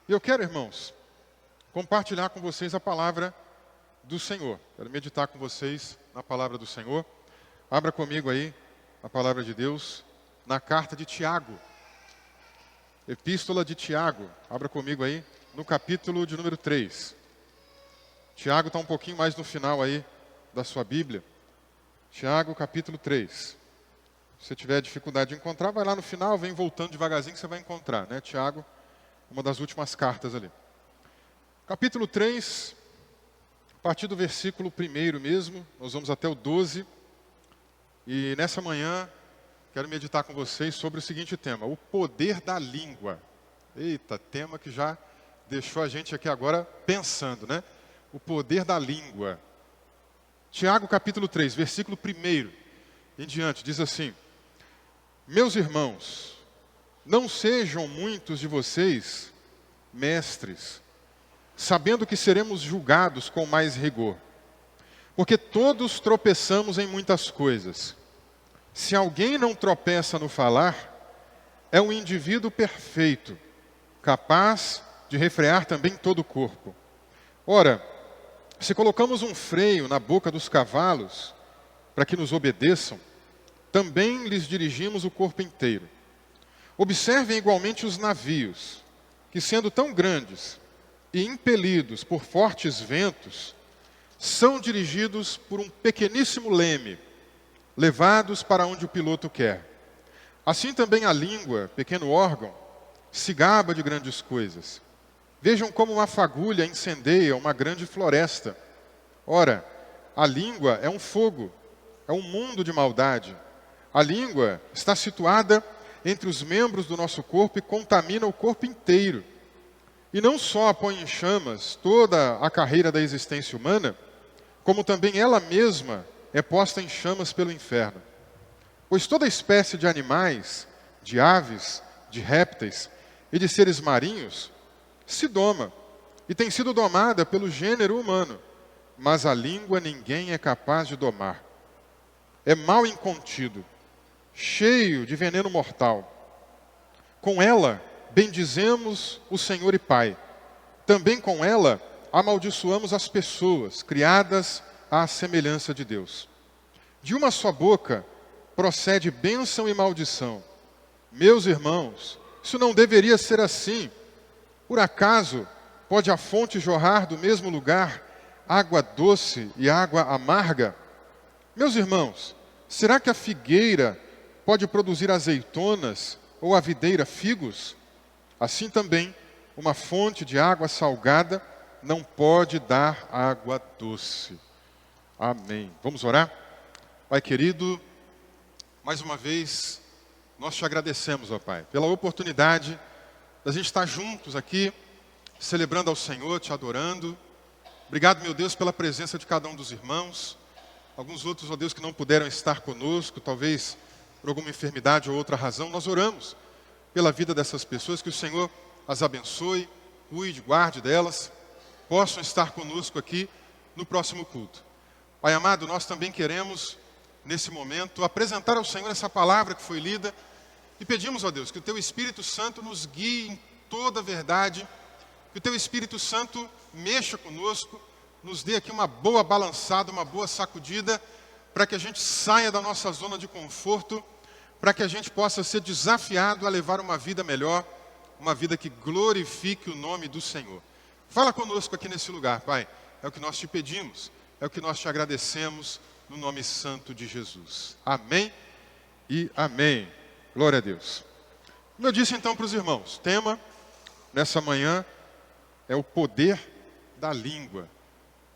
E eu quero, irmãos, compartilhar com vocês a palavra do Senhor. Quero meditar com vocês na palavra do Senhor. Abra comigo aí a palavra de Deus na carta de Tiago. Epístola de Tiago. Abra comigo aí no capítulo de número 3. Tiago está um pouquinho mais no final aí da sua Bíblia. Tiago, capítulo 3. Se você tiver dificuldade de encontrar, vai lá no final, vem voltando devagarzinho que você vai encontrar, né? Tiago, uma das últimas cartas ali. Capítulo 3, a partir do versículo 1 mesmo, nós vamos até o 12. E nessa manhã, quero meditar com vocês sobre o seguinte tema: o poder da língua. Eita, tema que já deixou a gente aqui agora pensando, né? O poder da língua. Tiago, capítulo 3, versículo 1 em diante, diz assim: meus irmãos, não sejam muitos de vocês mestres, sabendo que seremos julgados com mais rigor. Porque todos tropeçamos em muitas coisas. Se alguém não tropeça no falar, é um indivíduo perfeito, capaz de refrear também todo o corpo. Ora, se colocamos um freio na boca dos cavalos, para que nos obedeçam, também lhes dirigimos o corpo inteiro. Observem igualmente os navios, que sendo tão grandes e impelidos por fortes ventos, são dirigidos por um pequeníssimo leme, levados para onde o piloto quer. Assim também a língua, pequeno órgão, se gaba de grandes coisas. Vejam como uma fagulha incendeia uma grande floresta. Ora, a língua é um fogo, é um mundo de maldade. A língua está situada entre os membros do nosso corpo e contamina o corpo inteiro. E não só põe em chamas toda a carreira da existência humana, como também ela mesma é posta em chamas pelo inferno. Pois toda espécie de animais, de aves, de répteis e de seres marinhos se doma, e tem sido domada pelo gênero humano, mas a língua ninguém é capaz de domar. É mal incontido, cheio de veneno mortal. Com ela bendizemos o Senhor e Pai. Também com ela amaldiçoamos as pessoas criadas à semelhança de Deus. De uma só boca procede bênção e maldição. Meus irmãos, isso não deveria ser assim. Por acaso pode a fonte jorrar do mesmo lugar água doce e água amarga? Meus irmãos, será que a figueira pode produzir azeitonas ou a videira figos? Assim também, uma fonte de água salgada não pode dar água doce. Amém. Vamos orar? Pai querido, mais uma vez, nós te agradecemos, ó Pai, pela oportunidade da gente estar juntos aqui, celebrando ao Senhor, te adorando. Obrigado, meu Deus, pela presença de cada um dos irmãos. Alguns outros, ó Deus, que não puderam estar conosco, talvez por alguma enfermidade ou outra razão. Nós oramos pela vida dessas pessoas, que o Senhor as abençoe, cuide, guarde delas, possam estar conosco aqui no próximo culto. Pai amado, nós também queremos, nesse momento, apresentar ao Senhor essa palavra que foi lida e pedimos, ó Deus, que o Teu Espírito Santo nos guie em toda a verdade, que o Teu Espírito Santo mexa conosco, nos dê aqui uma boa balançada, uma boa sacudida, para que a gente saia da nossa zona de conforto, para que a gente possa ser desafiado a levar uma vida melhor, uma vida que glorifique o nome do Senhor. Fala conosco aqui nesse lugar, Pai. É o que nós te pedimos, é o que nós te agradecemos, no nome santo de Jesus. Amém e amém. Glória a Deus. Como eu disse então para os irmãos, o tema nessa manhã é o poder da língua.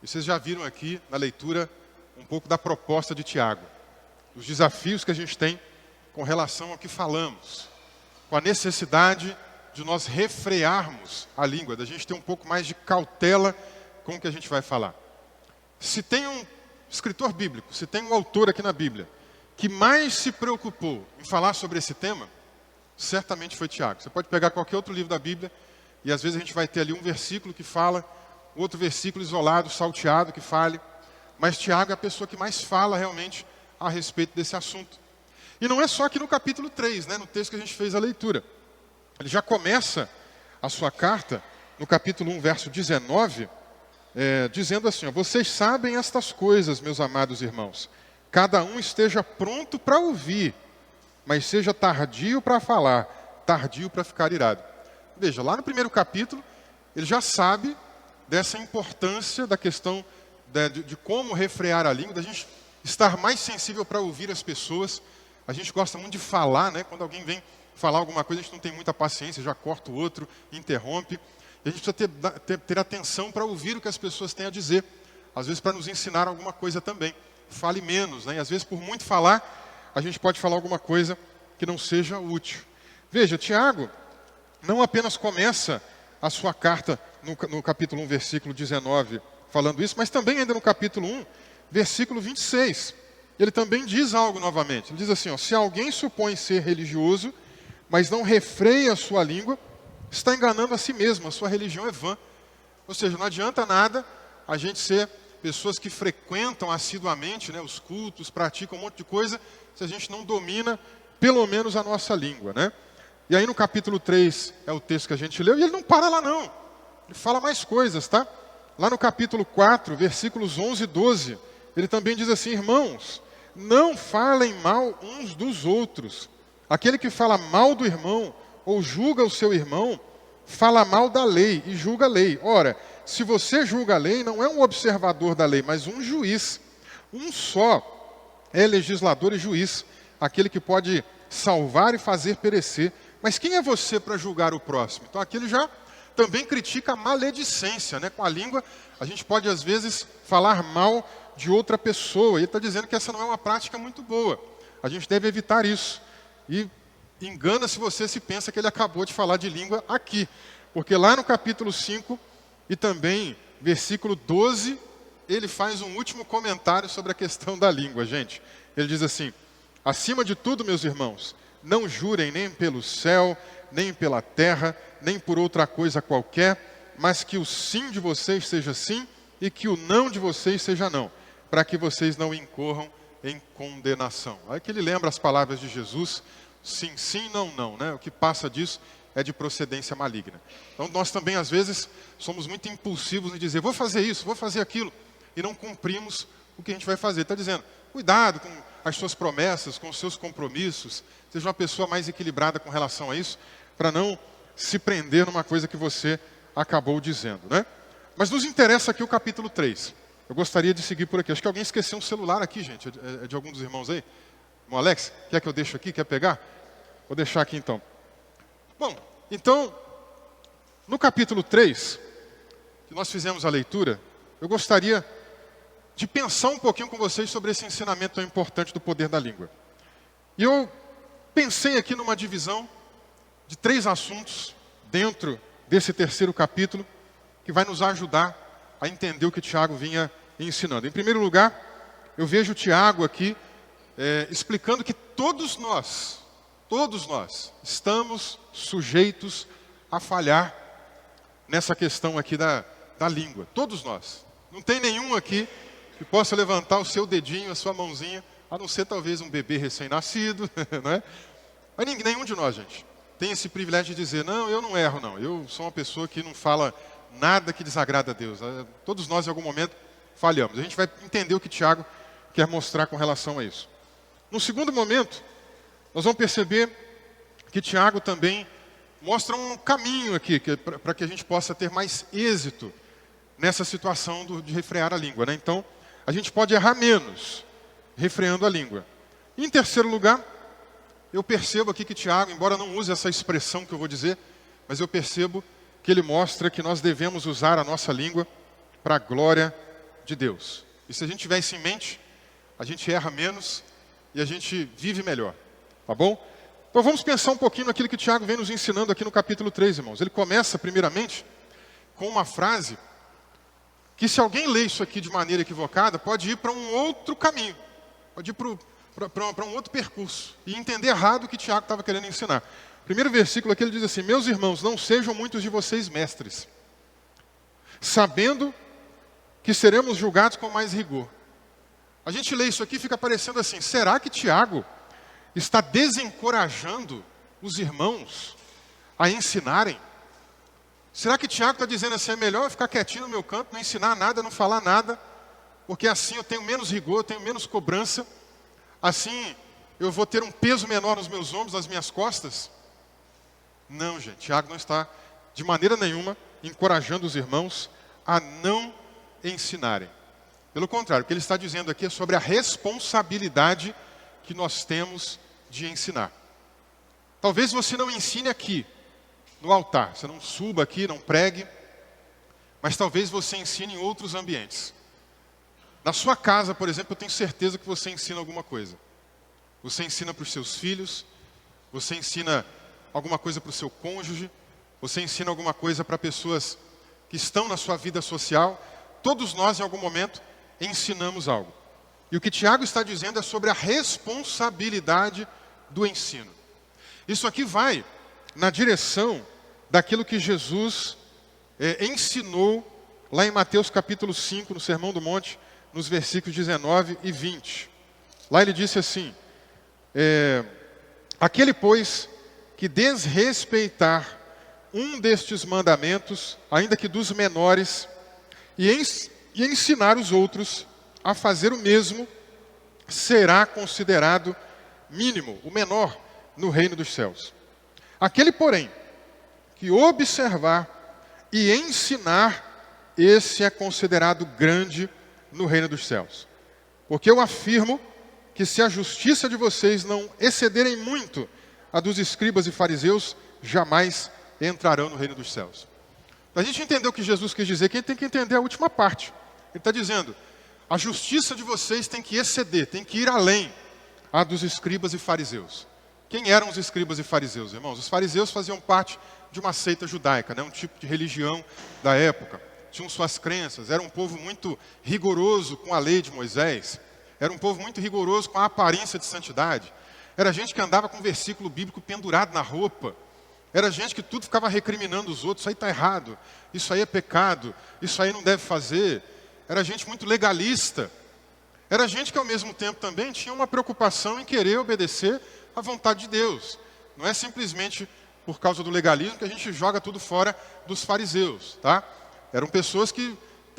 E vocês já viram aqui na leitura um pouco da proposta de Tiago, os desafios que a gente tem com relação ao que falamos, com a necessidade de nós refrearmos a língua, da gente ter um pouco mais de cautela com o que a gente vai falar. Se tem um escritor bíblico, se tem um autor aqui na Bíblia que mais se preocupou em falar sobre esse tema, certamente foi Tiago. Você pode pegar qualquer outro livro da Bíblia e às vezes a gente vai ter ali um versículo que fala, outro versículo isolado, salteado que fale, mas Tiago é a pessoa que mais fala realmente a respeito desse assunto. E não é só aqui no capítulo 3, né, no texto que a gente fez a leitura. Ele já começa a sua carta no capítulo 1, verso 19, dizendo assim, ó, vocês sabem estas coisas, meus amados irmãos. Cada um esteja pronto para ouvir, mas seja tardio para falar, tardio para ficar irado. Veja, lá no primeiro capítulo, ele já sabe dessa importância da questão de como refrear a língua, da gente estar mais sensível para ouvir as pessoas. A gente gosta muito de falar, né? Quando alguém vem falar alguma coisa, a gente não tem muita paciência, já corta o outro, interrompe. E a gente precisa ter atenção para ouvir o que as pessoas têm a dizer. Às vezes para nos ensinar alguma coisa também. Fale menos, né? E às vezes por muito falar, a gente pode falar alguma coisa que não seja útil. Veja, Tiago não apenas começa a sua carta no capítulo 1, versículo 19, falando isso, mas também ainda no capítulo 1, versículo 26. Ele também diz algo novamente. Ele diz assim, ó, se alguém supõe ser religioso, mas não refreia a sua língua, está enganando a si mesmo, a sua religião é vã. Ou seja, não adianta nada a gente ser pessoas que frequentam assiduamente, né, os cultos, praticam um monte de coisa, se a gente não domina pelo menos a nossa língua, né? E aí no capítulo 3 é o texto que a gente leu, e ele não para lá não. Ele fala mais coisas, tá? Lá no capítulo 4, versículos 11 e 12, ele também diz assim, irmãos, não falem mal uns dos outros. Aquele que fala mal do irmão ou julga o seu irmão, fala mal da lei e julga a lei. Ora, se você julga a lei, não é um observador da lei, mas um juiz. Um só é legislador e juiz, aquele que pode salvar e fazer perecer. Mas quem é você para julgar o próximo? Então aqui ele já também critica a maledicência, né? Com a língua, a gente pode às vezes falar mal de outra pessoa. E ele está dizendo que essa não é uma prática muito boa. A gente deve evitar isso. E engana se você se pensa que ele acabou de falar de língua aqui. Porque lá no capítulo 5 e também versículo 12, ele faz um último comentário sobre a questão da língua, gente. Ele diz assim, acima de tudo, meus irmãos, não jurem nem pelo céu, nem pela terra, nem por outra coisa qualquer, mas que o sim de vocês seja sim e que o não de vocês seja não, para que vocês não incorram em condenação. Aí que ele lembra as palavras de Jesus, sim, sim, não, não, né? O que passa disso é de procedência maligna. Então nós também às vezes somos muito impulsivos em dizer, vou fazer isso, vou fazer aquilo, e não cumprimos o que a gente vai fazer. Está dizendo, cuidado com as suas promessas, com os seus compromissos, seja uma pessoa mais equilibrada com relação a isso, para não se prender numa coisa que você acabou dizendo, né? Mas nos interessa aqui o capítulo 3. Eu gostaria de seguir por aqui. Acho que alguém esqueceu um celular aqui, gente. É de algum dos irmãos aí? Irmão Alex, quer que eu deixe aqui? Quer pegar? Vou deixar aqui então. Bom, então, no capítulo 3, que nós fizemos a leitura, eu gostaria de pensar um pouquinho com vocês sobre esse ensinamento tão importante do poder da língua. E eu pensei aqui numa divisão de 3 assuntos dentro desse terceiro capítulo que vai nos ajudar a entender o que Tiago vinha ensinando. Em primeiro lugar, eu vejo Tiago aqui explicando que todos nós estamos sujeitos a falhar nessa questão aqui da língua. Todos nós. Não tem nenhum aqui que possa levantar o seu dedinho, a sua mãozinha, a não ser talvez um bebê recém-nascido, não é? Mas nenhum de nós, gente, tem esse privilégio de dizer, não, eu não erro, não. Eu sou uma pessoa que não fala nada que desagrada a Deus. Todos nós, em algum momento, falhamos. A gente vai entender o que Tiago quer mostrar com relação a isso. No segundo momento, nós vamos perceber que Tiago também mostra um caminho aqui, para que a gente possa ter mais êxito nessa situação de refrear a língua, né? Então, a gente pode errar menos refreando a língua. E, em terceiro lugar, eu percebo aqui que Tiago, embora não use essa expressão que eu vou dizer, mas eu percebo que ele mostra que nós devemos usar a nossa língua para a glória de Deus. E se a gente tiver isso em mente, a gente erra menos e a gente vive melhor. Tá bom? Então vamos pensar um pouquinho naquilo que Tiago vem nos ensinando aqui no capítulo 3, irmãos. Ele começa, primeiramente, com uma frase que, se alguém lê isso aqui de maneira equivocada, pode ir para um outro caminho. Pode ir para um outro percurso. E entender errado o que Tiago estava querendo ensinar. O primeiro versículo aqui ele diz assim, meus irmãos, não sejam muitos de vocês mestres, sabendo que seremos julgados com mais rigor. A gente lê isso aqui e fica parecendo assim, será que Tiago está desencorajando os irmãos a ensinarem? Será que Tiago está dizendo assim, é melhor eu ficar quietinho no meu canto, não ensinar nada, não falar nada, porque assim eu tenho menos rigor, eu tenho menos cobrança, assim eu vou ter um peso menor nos meus ombros, nas minhas costas? Não, gente, Tiago não está de maneira nenhuma encorajando os irmãos a não ensinarem. Pelo contrário, o que ele está dizendo aqui é sobre a responsabilidade que nós temos de ensinar. Talvez você não ensine aqui, no altar, você não suba aqui, não pregue, mas talvez você ensine em outros ambientes. Na sua casa, por exemplo, eu tenho certeza que você ensina alguma coisa. Você ensina para os seus filhos, você ensina alguma coisa para o seu cônjuge, você ensina alguma coisa para pessoas que estão na sua vida social. Todos nós, em algum momento, ensinamos algo. E o que Tiago está dizendo é sobre a responsabilidade do ensino. Isso aqui vai na direção daquilo que Jesus ensinou lá em Mateus capítulo 5, no Sermão do Monte, nos versículos 19 e 20. Lá ele disse assim, aquele, pois, que desrespeitar um destes mandamentos, ainda que dos menores, e ensinar os outros a fazer o mesmo, será considerado mínimo, o menor, no reino dos céus. Aquele, porém, que observar e ensinar, esse é considerado grande no reino dos céus. Porque eu afirmo que se a justiça de vocês não excederem muito a dos escribas e fariseus, jamais entrarão no reino dos céus. Para a gente entender o que Jesus quis dizer, quem tem que entender a última parte. Ele está dizendo, a justiça de vocês tem que exceder, tem que ir além a dos escribas e fariseus. Quem eram os escribas e fariseus, irmãos? Os fariseus faziam parte de uma seita judaica, né? Um tipo de religião da época. Tinham suas crenças, era um povo muito rigoroso com a lei de Moisés. Era um povo muito rigoroso com a aparência de santidade. Era gente que andava com um versículo bíblico pendurado na roupa. Era gente que tudo ficava recriminando os outros. Isso aí está errado, isso aí é pecado, isso aí não deve fazer. Era gente muito legalista. Era gente que ao mesmo tempo também tinha uma preocupação em querer obedecer à vontade de Deus. Não é simplesmente por causa do legalismo que a gente joga tudo fora dos fariseus, tá? Eram pessoas que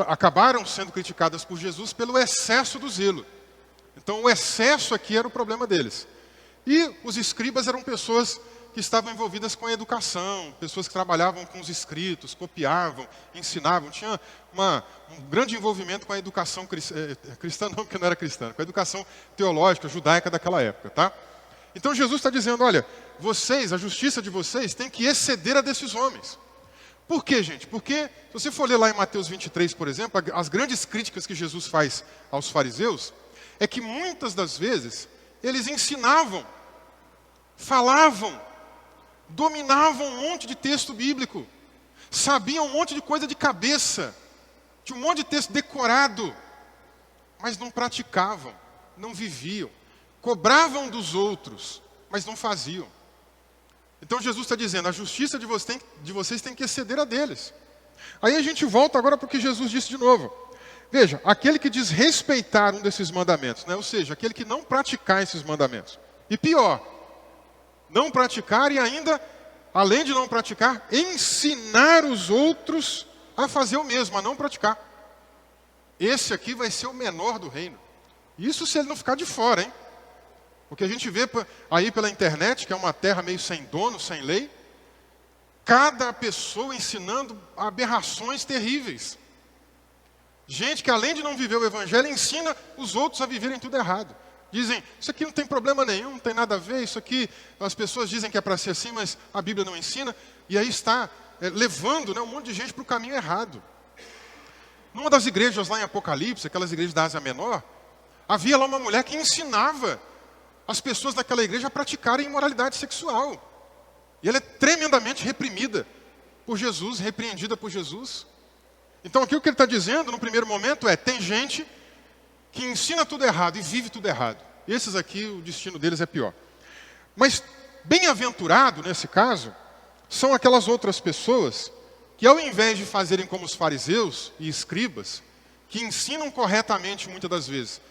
acabaram sendo criticadas por Jesus pelo excesso do zelo. Então o excesso aqui era o problema deles. E os escribas eram pessoas que estavam envolvidas com a educação, pessoas que trabalhavam com os escritos, copiavam, ensinavam. Tinha um grande envolvimento com a educação cristã, não, porque não era cristã, com a educação teológica, judaica daquela época, tá? Então Jesus está dizendo, olha, vocês, a justiça de vocês tem que exceder a desses homens. Por quê, gente? Porque, se você for ler lá em Mateus 23, por exemplo, as grandes críticas que Jesus faz aos fariseus, é que muitas das vezes, eles ensinavam, falavam, dominavam um monte de texto bíblico, sabiam um monte de coisa de cabeça, tinha um monte de texto decorado, mas não praticavam, não viviam, cobravam dos outros, mas não faziam. Então Jesus está dizendo, a justiça de vocês tem que exceder a deles. Aí a gente volta agora para o que Jesus disse de novo. Veja, aquele que desrespeitar um desses mandamentos, né? Ou seja, aquele que não praticar esses mandamentos. E pior, não praticar e ainda, além de não praticar, ensinar os outros a fazer o mesmo, a não praticar. Esse aqui vai ser o menor do reino. Isso se ele não ficar de fora, hein? Porque a gente vê aí pela internet, que é uma terra meio sem dono, sem lei, cada pessoa ensinando aberrações terríveis. Gente que além de não viver o evangelho, ensina os outros a viverem tudo errado. Dizem, isso aqui não tem problema nenhum, não tem nada a ver, isso aqui, as pessoas dizem que é para ser assim, mas a Bíblia não ensina, e aí está levando, né, um monte de gente para o caminho errado. Numa das igrejas lá em Apocalipse, aquelas igrejas da Ásia Menor, havia lá uma mulher que ensinava as pessoas daquela igreja a praticarem imoralidade sexual. E ela é tremendamente reprimida por Jesus, repreendida por Jesus. Então aqui o que ele está dizendo no primeiro momento é, tem gente que ensina tudo errado e vive tudo errado. Esses aqui, o destino deles é pior. Mas bem-aventurado nesse caso, são aquelas outras pessoas que ao invés de fazerem como os fariseus e escribas, que ensinam corretamente muitas das vezes.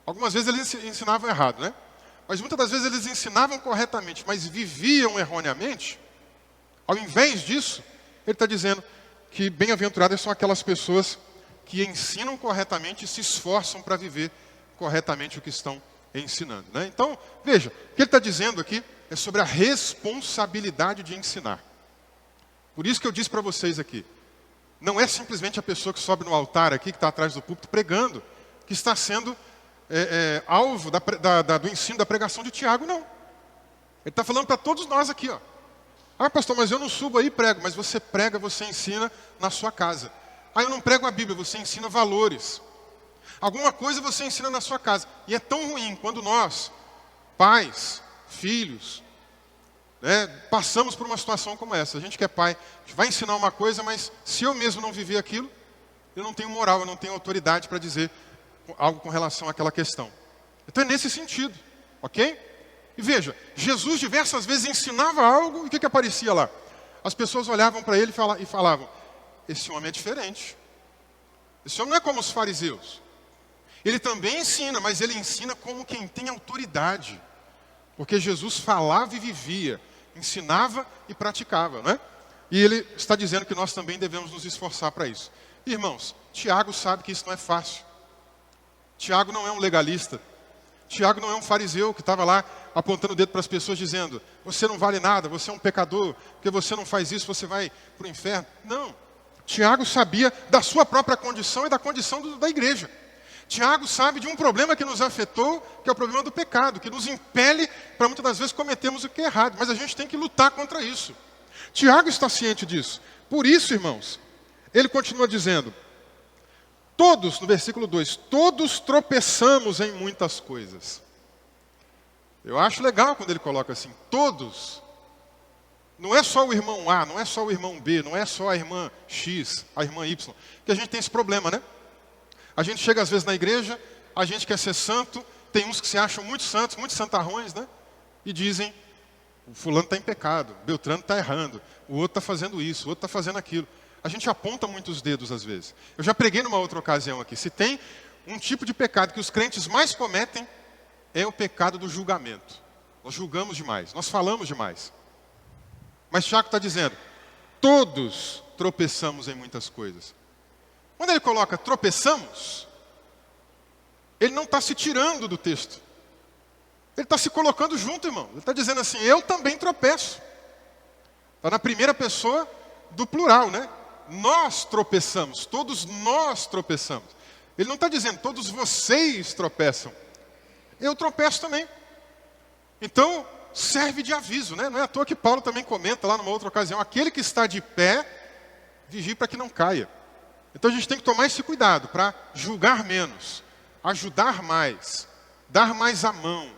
Algumas vezes eles ensinavam errado, né? Mas muitas das vezes eles ensinavam corretamente, mas viviam erroneamente. Ao invés disso, Ele está dizendo que bem-aventuradas são aquelas pessoas que ensinam corretamente e se esforçam para viver corretamente o que estão ensinando, né? Então, veja, o que ele está dizendo aqui é sobre a responsabilidade de ensinar. Por isso que eu disse para vocês aqui, não é simplesmente a pessoa que sobe no altar aqui, que está atrás do púlpito pregando, que está sendo alvo do ensino da pregação de Tiago, não. Ele está falando para todos nós aqui, ó. Ah, pastor, mas eu não subo aí e prego. Mas você prega, você ensina na sua casa. Ah, eu não prego a Bíblia, você ensina valores. Alguma coisa você ensina na sua casa. E é tão ruim quando nós, pais, filhos, né, passamos por uma situação como essa. A gente que é pai, a gente vai ensinar uma coisa, mas se eu mesmo não viver aquilo, eu não tenho moral, eu não tenho autoridade para dizer algo com relação àquela questão. Então é nesse sentido, ok? E veja, Jesus diversas vezes ensinava algo, e o que aparecia lá? As pessoas olhavam para ele e falavam, esse homem é diferente. Esse homem não é como os fariseus. Ele também ensina, mas ele ensina como quem tem autoridade. Porque Jesus falava e vivia, ensinava e praticava, né? E ele está dizendo que nós também devemos nos esforçar para isso. Irmãos, Tiago sabe que isso não é fácil. Tiago não é um legalista. Tiago não é um fariseu que estava lá apontando o dedo para as pessoas dizendo, você não vale nada, você é um pecador, porque você não faz isso, você vai para o inferno. Não. Tiago sabia da sua própria condição e da condição da igreja. Tiago sabe de um problema que nos afetou, que é o problema do pecado, que nos impele para muitas das vezes cometermos o que é errado, mas a gente tem que lutar contra isso. Tiago está ciente disso. Por isso, irmãos, ele continua dizendo, todos, no versículo 2, todos tropeçamos em muitas coisas. Eu acho legal quando ele coloca assim, todos. Não é só o irmão A, não é só o irmão B, não é só a irmã X, a irmã Y, que a gente tem esse problema, né? A gente chega às vezes na igreja, a gente quer ser santo, tem uns que se acham muito santos, muito santarrões, né? E dizem, o fulano está em pecado, o Beltrano está errando, o outro está fazendo isso, o outro está fazendo aquilo. A gente aponta muitos dedos às vezes. Eu já preguei numa outra ocasião aqui. Se tem um tipo de pecado que os crentes mais cometem, é o pecado do julgamento. Nós julgamos demais, nós falamos demais. Mas Tiago está dizendo, todos tropeçamos em muitas coisas. Quando ele coloca tropeçamos, ele não está se tirando do texto. Ele está se colocando junto, irmão. Ele está dizendo assim, eu também tropeço. Está na primeira pessoa do plural, né? Nós tropeçamos, todos nós tropeçamos. Ele não está dizendo, todos vocês tropeçam. Eu tropeço também. Então, serve de aviso, né? Não é à toa que Paulo também comenta lá numa outra ocasião, aquele que está de pé, vigie para que não caia. Então a gente tem que tomar esse cuidado para julgar menos, ajudar mais, dar mais a mão,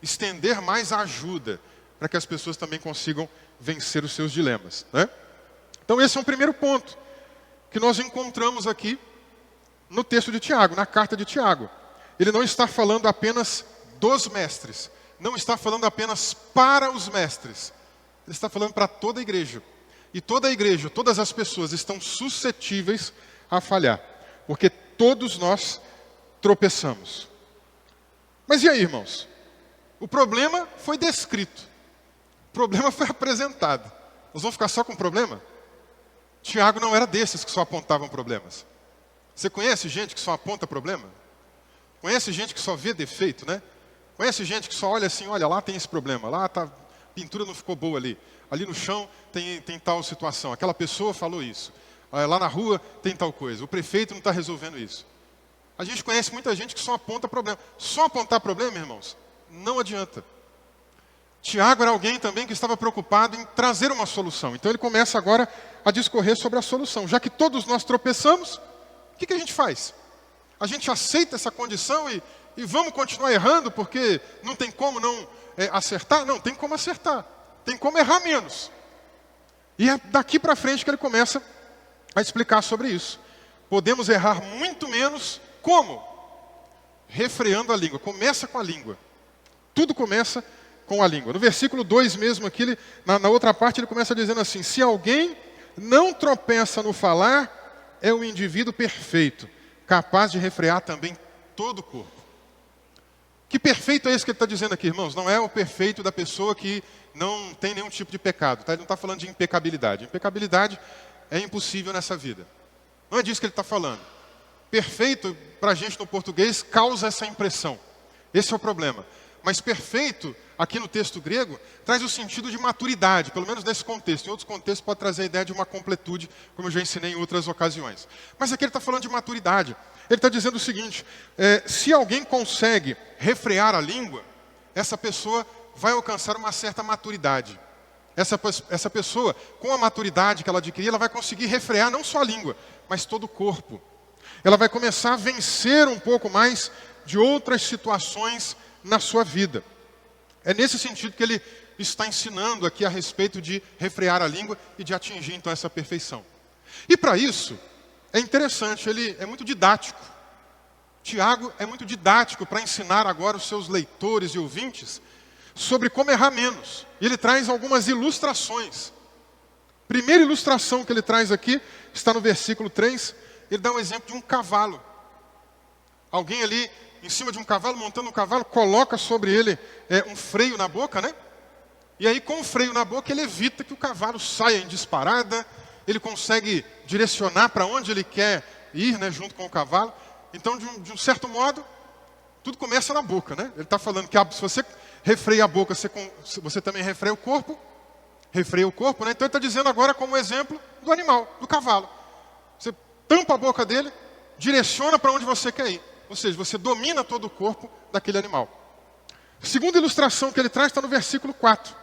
estender mais a ajuda, para que as pessoas também consigam vencer os seus dilemas, né? Então esse é um primeiro ponto que nós encontramos aqui no texto de Tiago, na carta de Tiago. Ele não está falando apenas dos mestres, não está falando apenas para os mestres, ele está falando para toda a igreja. E toda a igreja, todas as pessoas estão suscetíveis a falhar, porque todos nós tropeçamos. Mas e aí, irmãos? O problema foi descrito, o problema foi apresentado. Nós vamos ficar só com o problema? Tiago não era desses que só apontavam problemas. Você conhece gente que só aponta problema? Conhece gente que só vê defeito, né? Conhece gente que só olha assim, olha, lá tem esse problema, lá tá, a pintura não ficou boa ali. Ali no chão tem tal situação, aquela pessoa falou isso. Lá na rua tem tal coisa, o prefeito não está resolvendo isso. A gente conhece muita gente que só aponta problema. Só apontar problema, irmãos, não adianta. Tiago era alguém também que estava preocupado em trazer uma solução. Então ele começa agora a discorrer sobre a solução. Já que todos nós tropeçamos, o que a gente faz? A gente aceita essa condição e vamos continuar errando porque não tem como não acertar? Não, tem como acertar. Tem como errar menos. E é daqui para frente que ele começa a explicar sobre isso. Podemos errar muito menos. Como? Refreando a língua. Começa com a língua. Tudo começa com a língua. No versículo 2 mesmo aqui, na outra parte, ele começa dizendo assim, se alguém não tropeça no falar, é um indivíduo perfeito, capaz de refrear também todo o corpo. Que perfeito é esse que ele está dizendo aqui, irmãos? Não é o perfeito da pessoa que não tem nenhum tipo de pecado, tá? Ele não está falando de impecabilidade. Impecabilidade é impossível nessa vida. Não é disso que ele está falando. Perfeito, para a gente no português, causa essa impressão. Esse é o problema. Mas perfeito, aqui no texto grego, traz o sentido de maturidade, pelo menos nesse contexto. Em outros contextos pode trazer a ideia de uma completude, como eu já ensinei em outras ocasiões. Mas aqui ele está falando de maturidade. Ele está dizendo o seguinte, se alguém consegue refrear a língua, essa pessoa vai alcançar uma certa maturidade. Essa pessoa, com a maturidade que ela adquirir, ela vai conseguir refrear não só a língua, mas todo o corpo. Ela vai começar a vencer um pouco mais de outras situações na sua vida. É nesse sentido que ele está ensinando aqui a respeito de refrear a língua e de atingir então essa perfeição. E para isso, é interessante, ele é muito didático. Tiago é muito didático para ensinar agora os seus leitores e ouvintes sobre como errar menos. E ele traz algumas ilustrações. Primeira ilustração que ele traz aqui está no versículo 3. Ele dá um exemplo de um cavalo. Alguém ali em cima de um cavalo, montando um cavalo, coloca sobre ele um freio na boca, né? E aí com o freio na boca ele evita que o cavalo saia em disparada. Ele consegue direcionar para onde ele quer ir, né, junto com o cavalo. Então, de um certo modo, tudo começa na boca, né? Ele está falando que se você refreia a boca, você também refreia o corpo. Refreia o corpo, né? Então ele está dizendo agora como exemplo do animal, do cavalo. Você tampa a boca dele, direciona para onde você quer ir. Ou seja, você domina todo o corpo daquele animal. A segunda ilustração que ele traz está no versículo 4.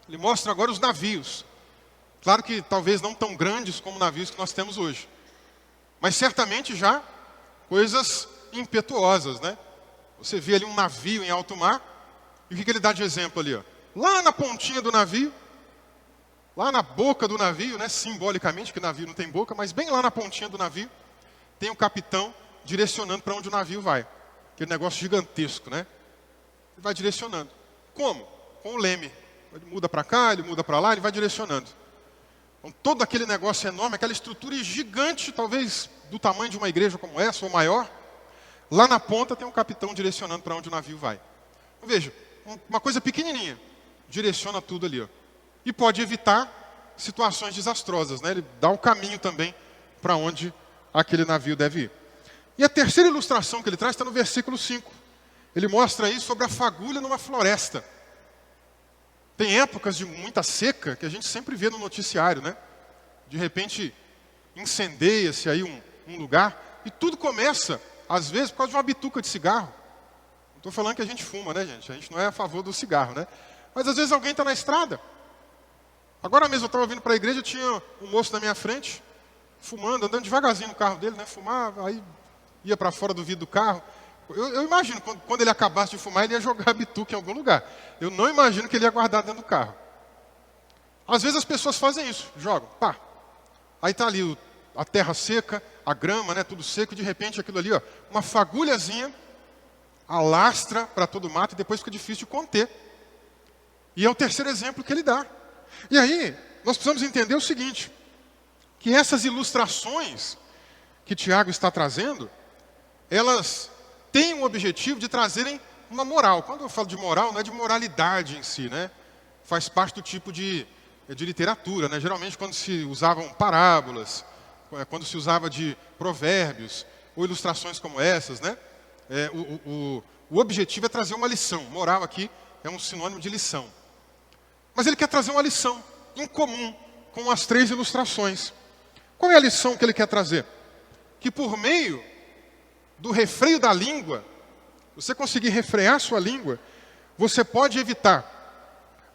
Ele mostra agora os navios. Claro que talvez não tão grandes como navios que nós temos hoje. Mas certamente já coisas impetuosas, né? Você vê ali um navio em alto mar. E o que ele dá de exemplo ali? Ó? Lá na pontinha do navio, lá na boca do navio, né? Simbolicamente, que o navio não tem boca, mas bem lá na pontinha do navio, tem o capitão direcionando para onde o navio vai. Aquele negócio gigantesco, né? Ele vai direcionando. Como? Com o leme. Ele muda para cá, ele muda para lá, ele vai direcionando. Então, todo aquele negócio enorme, aquela estrutura gigante, talvez do tamanho de uma igreja como essa, ou maior, lá na ponta tem um capitão direcionando para onde o navio vai. Então, veja, uma coisa pequenininha, direciona tudo ali. Ó. E pode evitar situações desastrosas, né? Ele dá o caminho também para onde aquele navio deve ir. E a terceira ilustração que ele traz está no versículo 5. Ele mostra aí sobre a fagulha numa floresta. Tem épocas de muita seca que a gente sempre vê no noticiário, né? De repente, incendeia-se aí um lugar e tudo começa, às vezes, por causa de uma bituca de cigarro. Não estou falando que a gente fuma, né, gente? A gente não é a favor do cigarro, né? Mas às vezes alguém está na estrada. Agora mesmo eu estava vindo para a igreja, tinha um moço na minha frente, fumando, andando devagarzinho no carro dele, né? Fumava, aí ia para fora do vidro do carro. Eu imagino, quando ele acabasse de fumar, ele ia jogar a bituca em algum lugar. Eu não imagino que ele ia guardar dentro do carro. Às vezes as pessoas fazem isso, jogam, pá. Aí está ali a terra seca, a grama, né, tudo seco, e de repente aquilo ali, ó, uma fagulhazinha, alastra para todo o mato e depois fica difícil de conter. E é o terceiro exemplo que ele dá. E aí, nós precisamos entender o seguinte, que essas ilustrações que Tiago está trazendo, elas têm o objetivo de trazerem uma moral. Quando eu falo de moral, não é de moralidade em si, né? Faz parte do tipo de literatura, né? Geralmente quando se usavam parábolas, quando se usava de provérbios, ou ilustrações como essas, né? O objetivo é trazer uma lição. Moral aqui é um sinônimo de lição. Mas ele quer trazer uma lição em comum com as três ilustrações. Qual é a lição que ele quer trazer? Que por meio do refreio da língua, você conseguir refrear sua língua, você pode evitar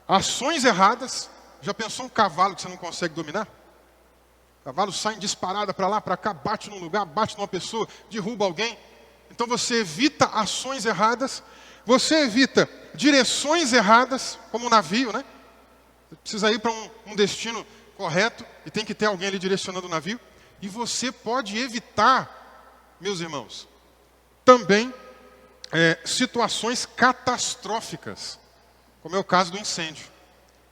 ações erradas. Já pensou um cavalo que você não consegue dominar? O cavalo sai em disparada para lá, para cá, bate num lugar, bate numa pessoa, derruba alguém. Então você evita ações erradas, você evita direções erradas, como um navio, né? Você precisa ir para um destino correto e tem que ter alguém ali direcionando o navio. E você pode evitar, meus irmãos, também situações catastróficas, como é o caso do incêndio.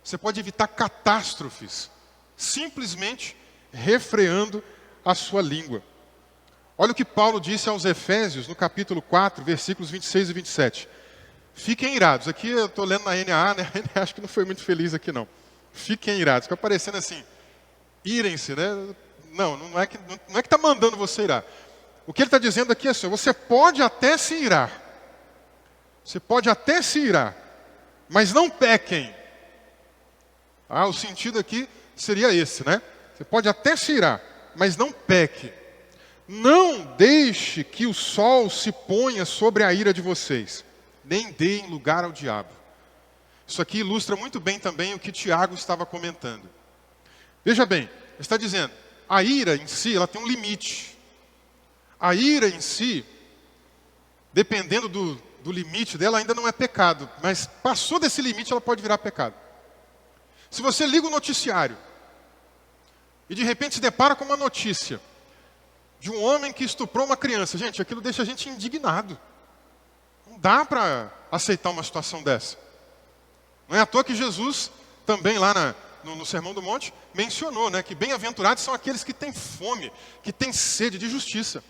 Você pode evitar catástrofes, simplesmente refreando a sua língua. Olha o que Paulo disse aos Efésios, no capítulo 4, versículos 26 e 27. Fiquem irados. Aqui eu estou lendo na NAA, né? Acho que não foi muito feliz aqui não. Fiquem irados. Fica parecendo assim, irem-se, né? Não é que está mandando você irar. O que ele está dizendo aqui é assim, você pode até se irar. Você pode até se irar, mas não pequem. O sentido aqui seria esse, né? Você pode até se irar, mas não peque. Não deixe que o sol se ponha sobre a ira de vocês, nem deem lugar ao diabo. Isso aqui ilustra muito bem também o que Tiago estava comentando. Veja bem, ele está dizendo, a ira em si, ela tem um limite. A ira em si, dependendo do limite dela, ainda não é pecado, mas passou desse limite, ela pode virar pecado. Se você liga o noticiário e de repente se depara com uma notícia de um homem que estuprou uma criança, gente, aquilo deixa a gente indignado. Não dá para aceitar uma situação dessa. Não é à toa que Jesus, também lá no Sermão do Monte, mencionou, né, que bem-aventurados são aqueles que têm fome, que têm sede de justiça.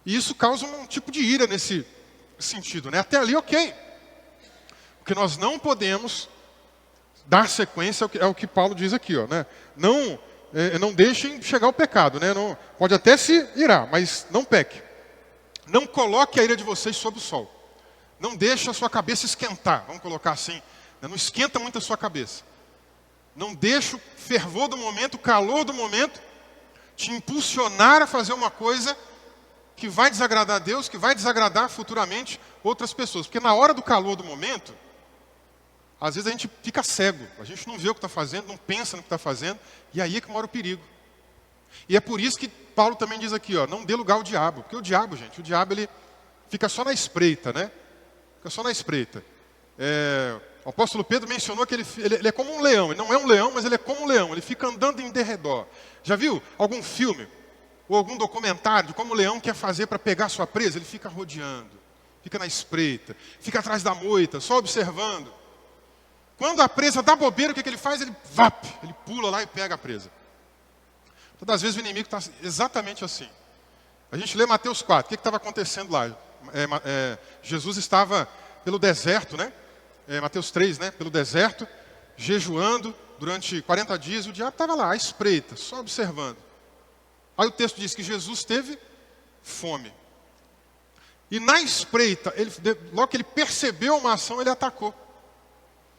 E isso causa um tipo de ira nesse sentido, né? Até ali, ok. Porque nós não podemos dar sequência ao que Paulo diz aqui, ó, né? Não deixem chegar ao pecado, né? Não, pode até se irar, mas não peque. Não coloque a ira de vocês sob o sol. Não deixe a sua cabeça esquentar, vamos colocar assim. Né? Não esquenta muito a sua cabeça. Não deixe o fervor do momento, o calor do momento, te impulsionar a fazer uma coisa que vai desagradar a Deus, que vai desagradar futuramente outras pessoas. Porque na hora do calor do momento, às vezes a gente fica cego, a gente não vê o que está fazendo, não pensa no que está fazendo, e aí é que mora o perigo. E é por isso que Paulo também diz aqui, ó, não dê lugar ao diabo, porque o diabo, gente, ele fica só na espreita, né? Fica só na espreita. O apóstolo Pedro mencionou que ele é como um leão, ele não é um leão, mas ele é como um leão, ele fica andando em derredor. Já viu algum filme ou algum documentário de como o leão quer fazer para pegar sua presa? Ele fica rodeando, fica na espreita, fica atrás da moita, só observando. Quando a presa dá bobeira, o que ele faz? Ele pula lá e pega a presa. Todas as vezes o inimigo está exatamente assim. A gente lê Mateus 4, o que estava acontecendo lá? Jesus estava pelo deserto, né? Mateus 3, né? Pelo deserto, jejuando durante 40 dias, e o diabo estava lá, à espreita, só observando. Aí o texto diz que Jesus teve fome. E na espreita, logo que ele percebeu uma ação, ele atacou.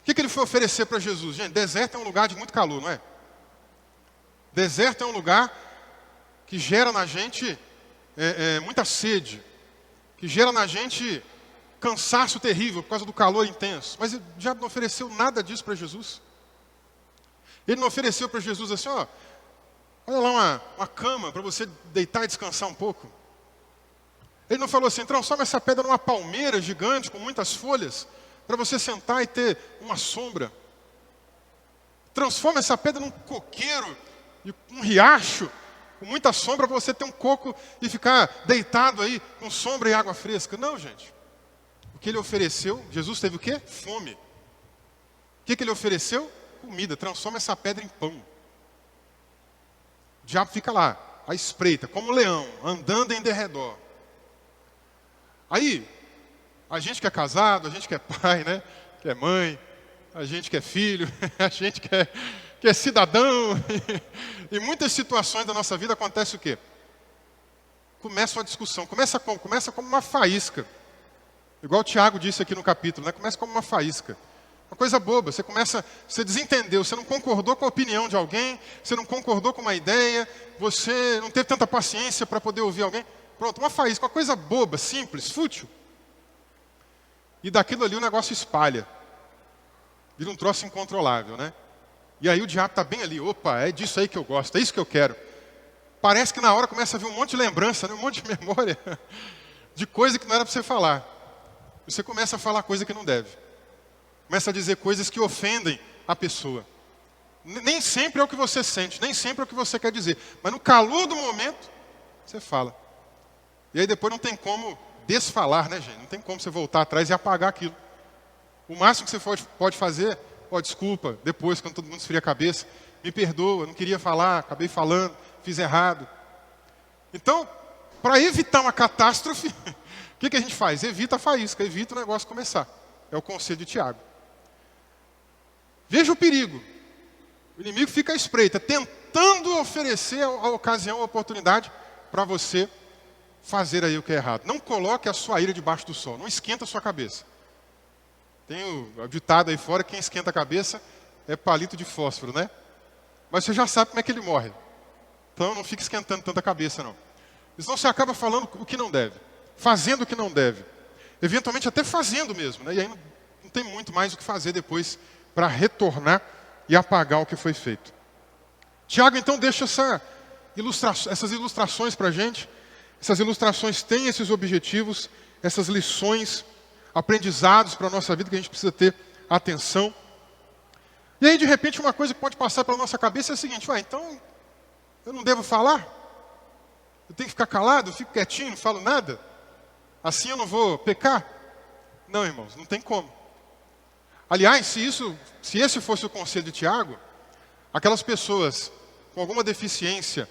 O que ele foi oferecer para Jesus? Gente, deserto é um lugar de muito calor, não é? Deserto é um lugar que gera na gente muita sede, que gera na gente cansaço terrível por causa do calor intenso. Mas o diabo não ofereceu nada disso para Jesus. Ele não ofereceu para Jesus assim, ó, olha lá uma cama para você deitar e descansar um pouco. Ele não falou assim, transforma essa pedra numa palmeira gigante com muitas folhas, para você sentar e ter uma sombra. Transforma essa pedra num coqueiro, um riacho, com muita sombra, para você ter um coco e ficar deitado aí com sombra e água fresca. Não, gente. O que ele ofereceu, Jesus teve o quê? Fome. O que ele ofereceu? Comida. Transforma essa pedra em pão. O diabo fica lá, à espreita, como um leão, andando em derredor. Aí, a gente que é casado, a gente que é pai, né? Que é mãe, a gente que é filho, a gente que é cidadão. Em muitas situações da nossa vida acontece o quê? Começa uma discussão. Começa como? Começa como uma faísca. Igual o Tiago disse aqui no capítulo, né? Começa como uma faísca. Uma coisa boba. Você desentendeu, você não concordou com a opinião de alguém, você não concordou com uma ideia, você não teve tanta paciência para poder ouvir alguém. Pronto, uma faísca, uma coisa boba, simples, fútil. E daquilo ali o negócio espalha. Vira um troço incontrolável, né? E aí o diabo está bem ali. Opa, é disso aí que eu gosto, é isso que eu quero. Parece que na hora começa a vir um monte de lembrança, né? Um monte de memória de coisa que não era para você falar. Você começa a falar coisa que não deve. Começa a dizer coisas que ofendem a pessoa. Nem sempre é o que você sente, nem sempre é o que você quer dizer. Mas no calor do momento, você fala. E aí depois não tem como desfalar, né, gente? Não tem como você voltar atrás e apagar aquilo. O máximo que você pode fazer, desculpa, depois, quando todo mundo esfria a cabeça, me perdoa, não queria falar, acabei falando, fiz errado. Então, para evitar uma catástrofe, o que a gente faz? Evita a faísca, evita o negócio começar. É o conselho de Tiago. Veja o perigo. O inimigo fica à espreita, tentando oferecer a ocasião, a oportunidade para você fazer aí o que é errado. Não coloque a sua ira debaixo do sol, não esquenta a sua cabeça. Tem o ditado aí fora, quem esquenta a cabeça é palito de fósforo, né? Mas você já sabe como é que ele morre. Então não fique esquentando tanta cabeça, não. Senão você acaba falando o que não deve, fazendo o que não deve. Eventualmente até fazendo mesmo, né? E aí não tem muito mais o que fazer depois para retornar e apagar o que foi feito. Tiago, então, deixa essas ilustrações para a gente. Essas ilustrações têm esses objetivos, essas lições, aprendizados para a nossa vida que a gente precisa ter atenção. E aí, de repente, uma coisa que pode passar pela nossa cabeça é a seguinte: então, eu não devo falar? Eu tenho que ficar calado? Eu fico quietinho, não falo nada? Assim eu não vou pecar? Não, irmãos, não tem como. Aliás, se esse fosse o conselho de Tiago, aquelas pessoas com alguma deficiência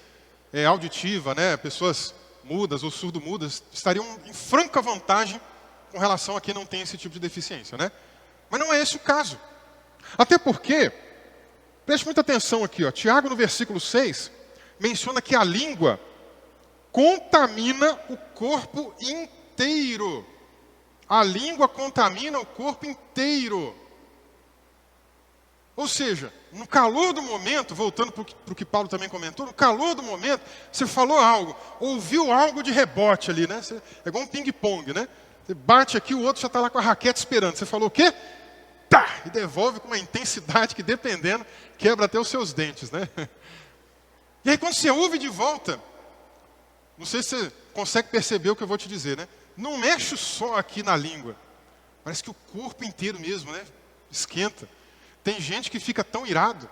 auditiva, né, pessoas mudas ou surdo-mudas, estariam em franca vantagem com relação a quem não tem esse tipo de deficiência, né? Mas não é esse o caso. Até porque, preste muita atenção aqui, ó, Tiago no versículo 6, menciona que a língua contamina o corpo inteiro. A língua contamina o corpo inteiro. Ou seja, no calor do momento, voltando para o que Paulo também comentou, no calor do momento, você falou algo, ouviu algo de rebote ali, né? É igual um ping-pong, né? Você bate aqui, o outro já está lá com a raquete esperando. Você falou o quê? Tá! E devolve com uma intensidade que, dependendo, quebra até os seus dentes, né? E aí, quando você ouve de volta, não sei se você consegue perceber o que eu vou te dizer, né? Não mexe só aqui na língua. Parece que o corpo inteiro mesmo, né? Esquenta. Tem gente que fica tão irado.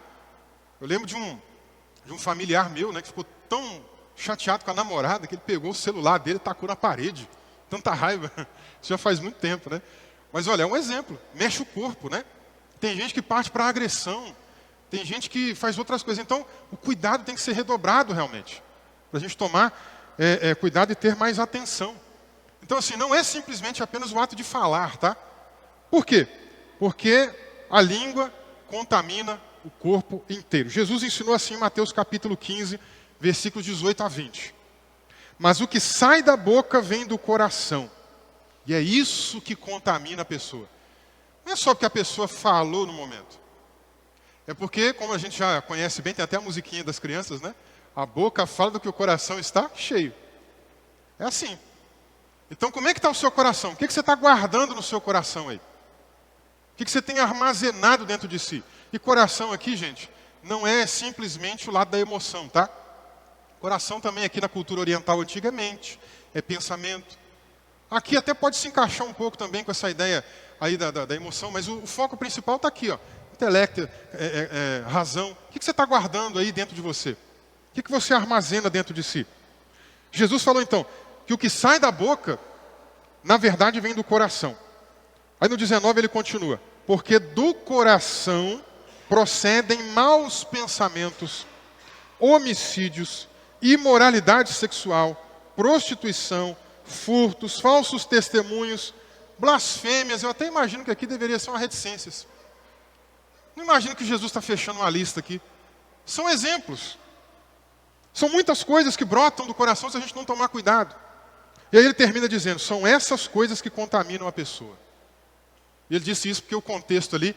Eu lembro de um familiar meu, né, que ficou tão chateado com a namorada que ele pegou o celular dele e tacou na parede. Tanta raiva. Isso já faz muito tempo, né? Mas olha, é um exemplo. Mexe o corpo, né? Tem gente que parte para a agressão. Tem gente que faz outras coisas. Então, o cuidado tem que ser redobrado realmente. Para a gente tomar cuidado e ter mais atenção. Então, assim, não é simplesmente apenas o ato de falar, tá? Por quê? Porque a língua contamina o corpo inteiro. Jesus ensinou assim em Mateus capítulo 15, versículos 18 a 20. Mas o que sai da boca vem do coração. E é isso que contamina a pessoa. Não é só porque a pessoa falou no momento. É porque, como a gente já conhece bem, tem até a musiquinha das crianças, né? A boca fala do que o coração está cheio. É assim. Então, como é que está o seu coração? O que você está guardando no seu coração aí? O que você tem armazenado dentro de si? E coração aqui, gente, não é simplesmente o lado da emoção, tá? Coração também aqui na cultura oriental antiga é mente, é pensamento. Aqui até pode se encaixar um pouco também com essa ideia aí da emoção, mas o foco principal está aqui, ó. Intelecto, razão. O que você está guardando aí dentro de você? O que você armazena dentro de si? Jesus falou então que o que sai da boca, na verdade, vem do coração. Aí no 19 ele continua: porque do coração procedem maus pensamentos, homicídios, imoralidade sexual, prostituição, furtos, falsos testemunhos, blasfêmias. Eu até imagino que aqui deveria ser uma reticências. Não imagino que Jesus está fechando uma lista aqui. São exemplos. São muitas coisas que brotam do coração se a gente não tomar cuidado. E aí ele termina dizendo: são essas coisas que contaminam a pessoa. E ele disse isso porque o contexto ali,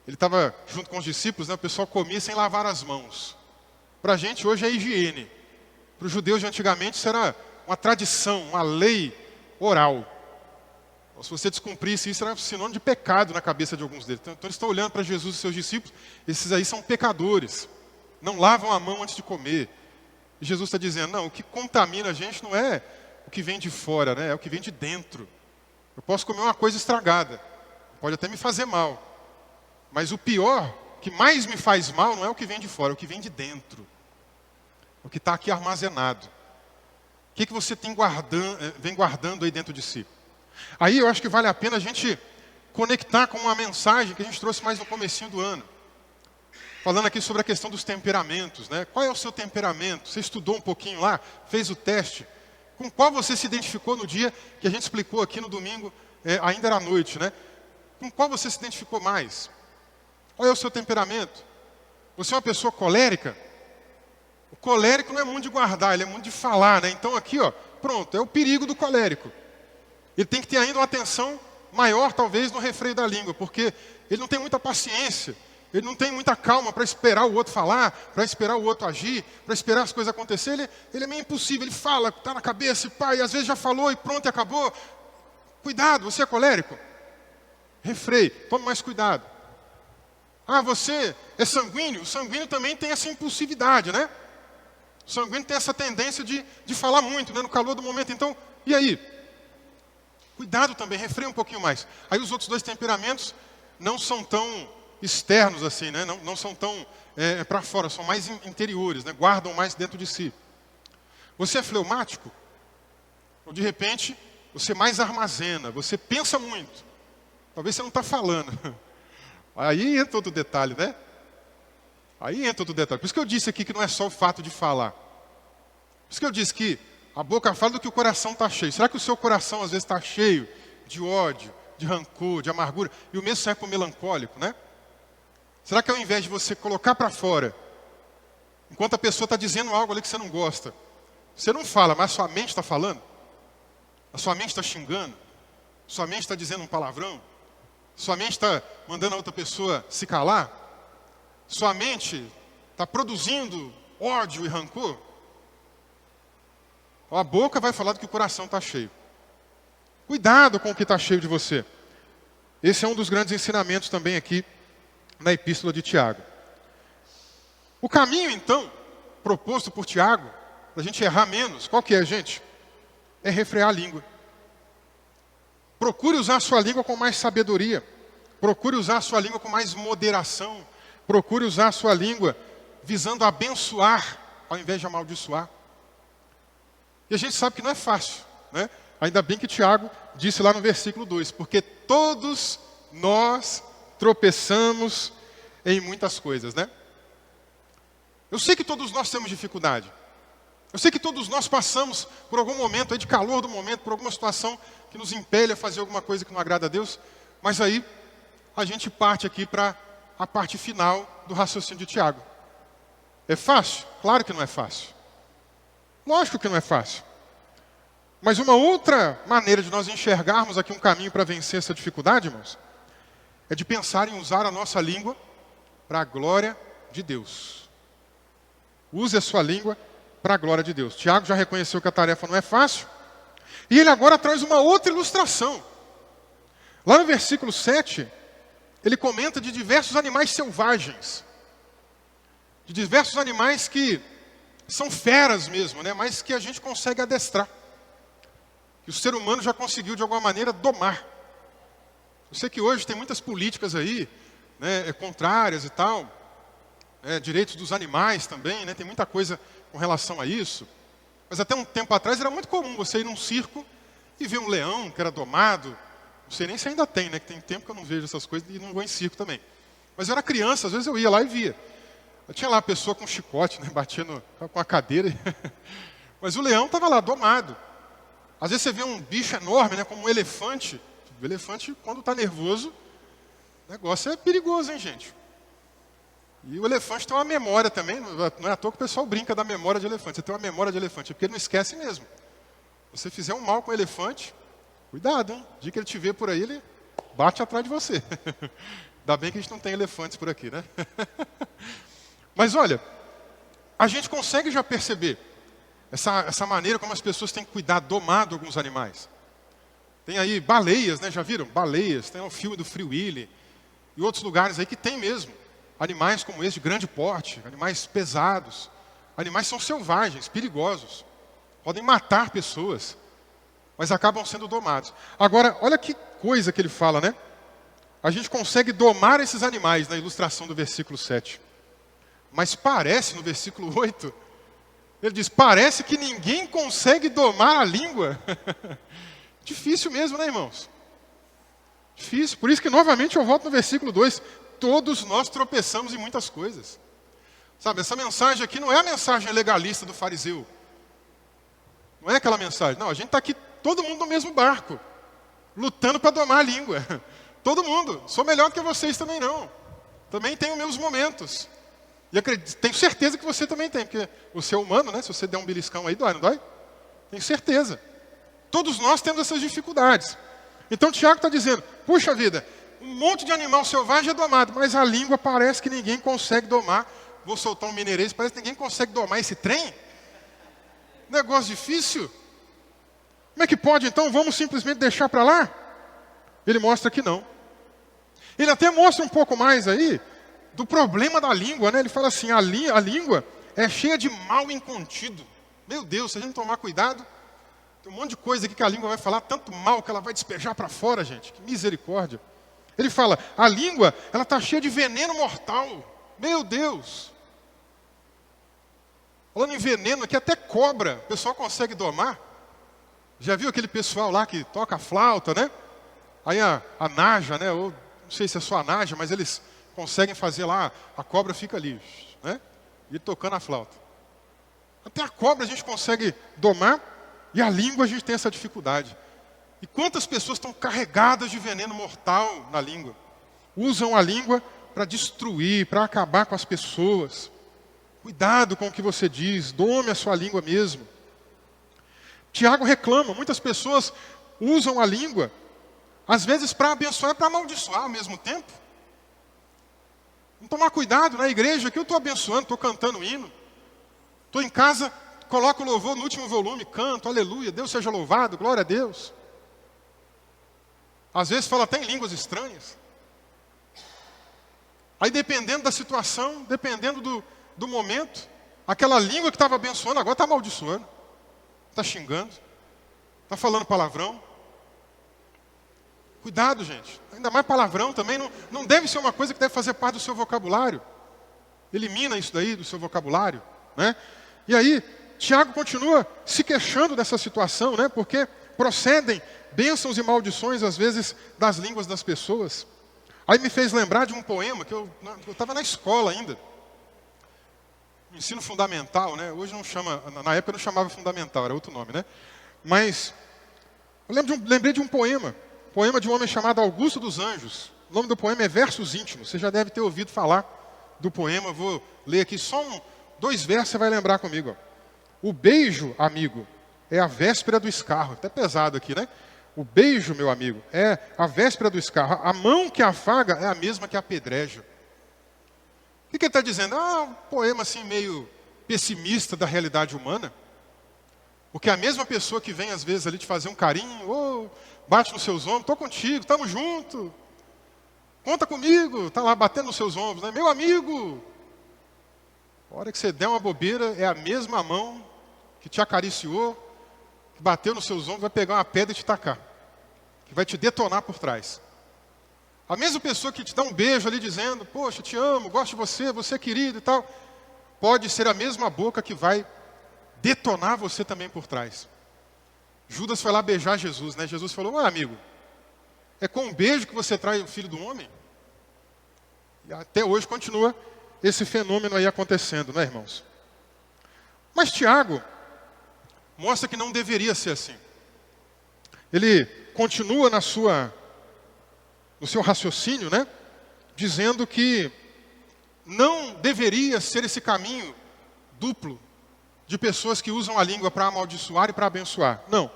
ele estava junto com os discípulos, né, o pessoal comia sem lavar as mãos. Para a gente hoje é higiene. Para os judeus de antigamente isso era uma tradição, uma lei oral. Então, se você descumprisse isso, era sinônimo de pecado na cabeça de alguns deles. Então eles estão olhando para Jesus e seus discípulos, esses aí são pecadores. Não lavam a mão antes de comer. E Jesus está dizendo: não, o que contamina a gente não é o que vem de fora, né, é o que vem de dentro. Eu posso comer uma coisa estragada. Pode até me fazer mal. Mas o pior, o que mais me faz mal, não é o que vem de fora, é o que vem de dentro. É o que está aqui armazenado. O que você vem guardando aí dentro de si? Aí eu acho que vale a pena a gente conectar com uma mensagem que a gente trouxe mais no comecinho do ano. Falando aqui sobre a questão dos temperamentos, né? Qual é o seu temperamento? Você estudou um pouquinho lá, fez o teste. Com qual você se identificou no dia que a gente explicou aqui no domingo, ainda era à noite, né? Com qual você se identificou mais? Qual é o seu temperamento? Você é uma pessoa colérica? O colérico não é muito de guardar, ele é muito de falar, né? Então aqui, ó, pronto, é o perigo do colérico. Ele tem que ter ainda uma atenção maior, talvez, no refreio da língua, porque ele não tem muita paciência, ele não tem muita calma para esperar o outro falar, para esperar o outro agir, para esperar as coisas acontecerem. Ele é meio impossível, ele fala, está na cabeça, pai, às vezes já falou e pronto, e acabou. Cuidado, você é colérico? Refreio, tome mais cuidado. Ah, você é sanguíneo? O sanguíneo também tem essa impulsividade, né? O sanguíneo tem essa tendência de falar muito, né, no calor do momento. Então, e aí? Cuidado também, refreia um pouquinho mais. Aí os outros dois temperamentos não são tão externos assim, né? Não são tão para fora, são mais interiores, né? Guardam mais dentro de si. Você é fleumático? Ou de repente, você mais armazena, você pensa muito. Talvez você não está falando. Aí entra outro detalhe, né? Aí entra outro detalhe. Por isso que eu disse aqui que não é só o fato de falar. Por isso que eu disse que a boca fala do que o coração está cheio. Será que o seu coração às vezes está cheio de ódio, de rancor, de amargura? E o mesmo serve para o melancólico, né? Será que ao invés de você colocar para fora, enquanto a pessoa está dizendo algo ali que você não gosta, você não fala, mas a sua mente está falando? A sua mente está xingando? Sua mente está dizendo um palavrão? Sua mente está mandando a outra pessoa se calar? Sua mente está produzindo ódio e rancor? A boca vai falar do que o coração está cheio. Cuidado com o que está cheio de você. Esse é um dos grandes ensinamentos também aqui na Epístola de Tiago. O caminho, então, proposto por Tiago, para a gente errar menos, qual que é, gente? É refrear a língua. Procure usar a sua língua com mais sabedoria. Procure usar a sua língua com mais moderação. Procure usar a sua língua visando abençoar, ao invés de amaldiçoar. E a gente sabe que não é fácil, né? Ainda bem que Tiago disse lá no versículo 2, porque todos nós tropeçamos em muitas coisas, né? Eu sei que todos nós temos dificuldade. Eu sei que todos nós passamos por algum momento aí de calor do momento, por alguma situação que nos impele a fazer alguma coisa que não agrada a Deus, mas aí a gente parte aqui para a parte final do raciocínio de Tiago. É fácil? Claro que não é fácil. Lógico que não é fácil. Mas uma outra maneira de nós enxergarmos aqui um caminho para vencer essa dificuldade, irmãos, é de pensar em usar a nossa língua para a glória de Deus. Use a sua língua para a glória de Deus. Tiago já reconheceu que a tarefa não é fácil. E ele agora traz uma outra ilustração. Lá no versículo 7, ele comenta de diversos animais selvagens. De diversos animais que são feras mesmo, né? Mas que a gente consegue adestrar. Que o ser humano já conseguiu, de alguma maneira, domar. Eu sei que hoje tem muitas políticas aí, né, contrárias e tal. Direitos dos animais também, né? Tem muita coisa com relação a isso. Mas até um tempo atrás era muito comum você ir num circo e ver um leão que era domado. Não sei nem se ainda tem, né? Que tem tempo que eu não vejo essas coisas e não vou em circo também. Mas eu era criança, às vezes eu ia lá e via. Eu tinha lá a pessoa com chicote, né? Batia com a cadeira. Mas o leão estava lá, domado. Às vezes você vê um bicho enorme, né? Como um elefante. O elefante, quando está nervoso, o negócio é perigoso, hein, gente? E o elefante tem uma memória também, não é à toa que o pessoal brinca da memória de elefante. Você tem uma memória de elefante, é porque ele não esquece mesmo. Se você fizer um mal com o elefante, cuidado, hein? O dia que ele te vê por aí, ele bate atrás de você. Ainda bem que a gente não tem elefantes por aqui, né? Mas olha, a gente consegue já perceber essa maneira como as pessoas têm que cuidar, domar de alguns animais. Tem aí baleias, né? Já viram? Baleias, tem o filme do Free Willy e outros lugares aí que tem mesmo. Animais como esse, de grande porte, animais pesados. Animais são selvagens, perigosos. Podem matar pessoas, mas acabam sendo domados. Agora, olha que coisa que ele fala, né? A gente consegue domar esses animais na ilustração do versículo 7. Mas parece, no versículo 8, ele diz, parece que ninguém consegue domar a língua. Difícil mesmo, né, irmãos? Difícil. Por isso que, novamente, eu volto no versículo 2. Todos nós tropeçamos em muitas coisas. Sabe, essa mensagem aqui não é a mensagem legalista do fariseu. Não é aquela mensagem. Não, a gente está aqui, todo mundo no mesmo barco, lutando para domar a língua. Todo mundo. Sou melhor do que vocês também não. Também tenho meus momentos. E acredito, tenho certeza que você também tem, porque você é humano, né? Se você der um beliscão aí, dói, não dói? Tenho certeza. Todos nós temos essas dificuldades. Então Tiago está dizendo, puxa vida, um monte de animal selvagem é domado, mas a língua parece que ninguém consegue domar. Vou soltar um mineirês, parece que ninguém consegue domar esse trem. Negócio difícil. Como é que pode então? Vamos simplesmente deixar para lá? Ele mostra que não. Ele até mostra um pouco mais aí do problema da língua, né? Ele fala assim, a língua é cheia de mal incontido. Meu Deus, se a gente tomar cuidado, tem um monte de coisa aqui que a língua vai falar, tanto mal que ela vai despejar para fora, gente. Que misericórdia. Ele fala, a língua, ela está cheia de veneno mortal. Meu Deus. Falando em veneno aqui, até cobra, o pessoal consegue domar. Já viu aquele pessoal lá que toca a flauta, né? Aí a naja, né? Ou, não sei se é só a naja, mas eles conseguem fazer lá, a cobra fica ali, né? E tocando a flauta. Até a cobra a gente consegue domar, e a língua a gente tem essa dificuldade. E quantas pessoas estão carregadas de veneno mortal na língua? Usam a língua para destruir, para acabar com as pessoas. Cuidado com o que você diz, dome a sua língua mesmo. Tiago reclama, muitas pessoas usam a língua, às vezes para abençoar e para amaldiçoar ao mesmo tempo. Vamos tomar cuidado na igreja, que eu estou abençoando, estou cantando hino. Estou em casa, coloco o louvor no último volume, canto, aleluia, Deus seja louvado, glória a Deus. Às vezes fala até em línguas estranhas. Aí dependendo da situação, dependendo do momento, aquela língua que estava abençoando, agora está amaldiçoando. Está xingando. Está falando palavrão. Cuidado, gente. Ainda mais palavrão também não deve ser uma coisa que deve fazer parte do seu vocabulário. Elimina isso daí do seu vocabulário, né? E aí, Tiago continua se queixando dessa situação, né? Porque procedem bênçãos e maldições, às vezes, das línguas das pessoas. Aí me fez lembrar de um poema que eu estava na escola ainda. Ensino fundamental, né? Hoje não chama, na época não chamava fundamental, era outro nome, né? Mas eu lembrei de um poema de um homem chamado Augusto dos Anjos. O nome do poema é Versos Íntimos. Você já deve ter ouvido falar do poema. Vou ler aqui só 2 versos, você vai lembrar comigo. Ó. O beijo, amigo, é a véspera do escarro. Até pesado aqui, né? O beijo, meu amigo, é a véspera do escarro. A mão que afaga é a mesma que apedreja. O que ele está dizendo? Um poema assim meio pessimista da realidade humana. Porque a mesma pessoa que vem às vezes ali te fazer um carinho, bate nos seus ombros, estou contigo, estamos juntos, conta comigo, está lá batendo nos seus ombros, né? Meu amigo, a hora que você der uma bobeira, é a mesma mão que te acariciou, que bateu nos seus ombros, vai pegar uma pedra e te tacar, que vai te detonar por trás. A mesma pessoa que te dá um beijo ali dizendo, poxa, te amo, gosto de você, você é querido e tal, pode ser a mesma boca que vai detonar você também por trás. Judas foi lá beijar Jesus, né? Jesus falou, amigo, é com um beijo que você trai o filho do homem? E até hoje continua esse fenômeno aí acontecendo, né, irmãos? Mas Tiago mostra que não deveria ser assim. Ele continua no seu raciocínio, né? Dizendo que não deveria ser esse caminho duplo de pessoas que usam a língua para amaldiçoar e para abençoar. Não.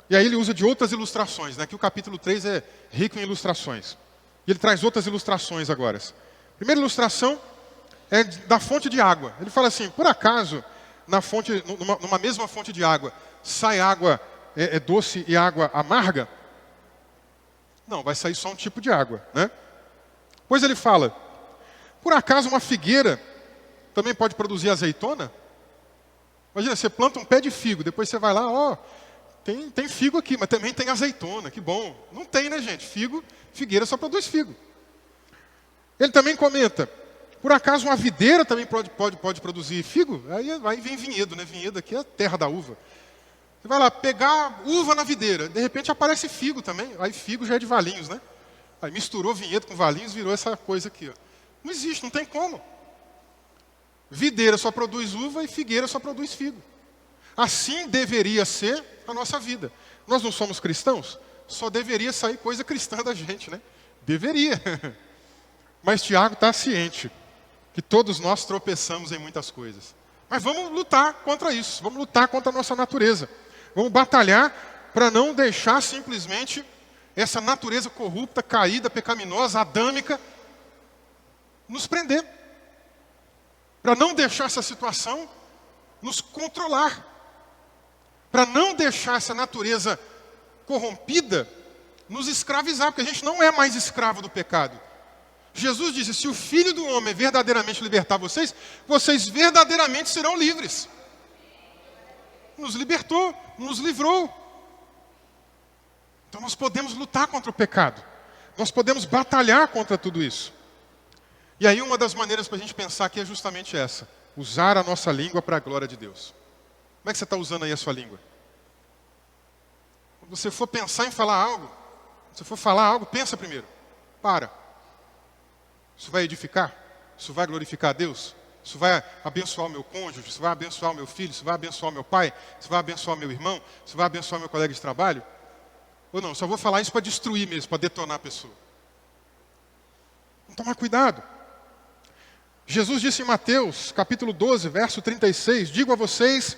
E aí ele usa de outras ilustrações, né? Que o capítulo 3 é rico em ilustrações. E ele traz outras ilustrações agora. A primeira ilustração é da fonte de água. Ele fala assim, por acaso, numa mesma fonte de água, sai água doce e água amarga? Não, vai sair só um tipo de água, né? Pois ele fala, por acaso uma figueira também pode produzir azeitona? Imagina, você planta um pé de figo, depois você vai lá, tem figo aqui, mas também tem azeitona, que bom. Não tem, né, gente? Figueira só produz figo. Ele também comenta, por acaso uma videira também pode produzir figo? Aí vem vinhedo, né? Vinhedo aqui é a terra da uva. Você vai lá pegar uva na videira, de repente aparece figo também. Aí figo já é de Valinhos, né? Aí misturou vinhedo com Valinhos, virou essa coisa aqui. Ó. Não existe, não tem como. Videira só produz uva e figueira só produz figo. Assim deveria ser a nossa vida. Nós não somos cristãos? Só deveria sair coisa cristã da gente, né? Deveria. Mas Tiago está ciente que todos nós tropeçamos em muitas coisas. Mas vamos lutar contra isso, vamos lutar contra a nossa natureza. Vamos batalhar para não deixar simplesmente essa natureza corrupta, caída, pecaminosa, adâmica, nos prender. Para não deixar essa situação nos controlar. Para não deixar essa natureza corrompida nos escravizar, porque a gente não é mais escravo do pecado. Jesus disse, se o Filho do Homem verdadeiramente libertar vocês, vocês verdadeiramente serão livres. Nos libertou, nos livrou. Então nós podemos lutar contra o pecado. Nós podemos batalhar contra tudo isso. E aí uma das maneiras para a gente pensar aqui é justamente essa. Usar a nossa língua para a glória de Deus. Como é que você está usando aí a sua língua? Quando você for pensar em falar algo, se for falar algo, pensa primeiro. Para. Isso vai edificar? Isso vai glorificar a Deus? Isso vai abençoar o meu cônjuge? Isso vai abençoar o meu filho? Isso vai abençoar o meu pai? Isso vai abençoar o meu irmão? Isso vai abençoar meu colega de trabalho? Ou não, só vou falar isso para destruir mesmo, para detonar a pessoa. Então, tomar cuidado. Jesus disse em Mateus, capítulo 12, verso 36, digo a vocês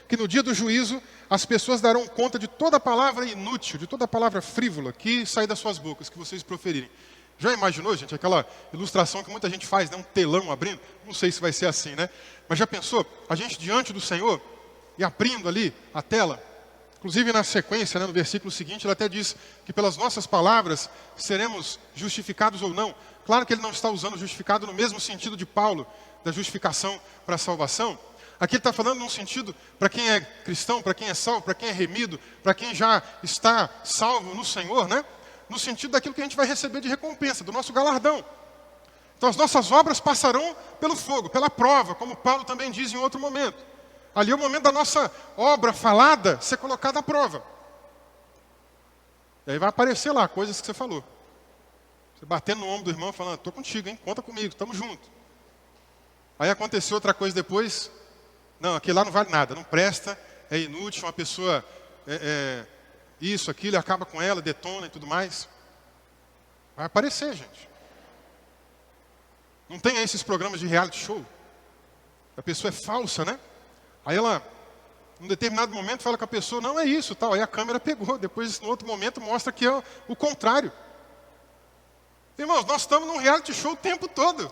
que no dia do juízo as pessoas darão conta de toda palavra inútil, de toda palavra frívola que sair das suas bocas, que vocês proferirem. Já imaginou, gente, aquela ilustração que muita gente faz, né? Um telão abrindo? Não sei se vai ser assim, né? Mas já pensou? A gente diante do Senhor e abrindo ali a tela. Inclusive na sequência, né, no versículo seguinte, ele até diz que pelas nossas palavras seremos justificados ou não. Claro que ele não está usando justificado no mesmo sentido de Paulo, da justificação para a salvação. Aqui ele está falando num sentido para quem é cristão, para quem é salvo, para quem é remido, para quem já está salvo no Senhor, né? No sentido daquilo que a gente vai receber de recompensa, do nosso galardão. Então as nossas obras passarão pelo fogo, pela prova, como Paulo também diz em outro momento. Ali é o momento da nossa obra falada ser colocada à prova. E aí vai aparecer lá coisas que você falou. Você batendo no ombro do irmão falando, estou contigo, hein? Conta comigo, estamos juntos. Aí aconteceu outra coisa depois, não, aquilo lá não vale nada, não presta, é inútil, uma pessoa... isso, aquilo, acaba com ela, detona e tudo mais. Vai aparecer, gente. Não tem aí esses programas de reality show? A pessoa é falsa, né? Aí ela, em um determinado momento, fala com a pessoa, não é isso, tal. Aí a câmera pegou. Depois, no outro momento, mostra que é o contrário. Irmãos, nós estamos num reality show o tempo todo.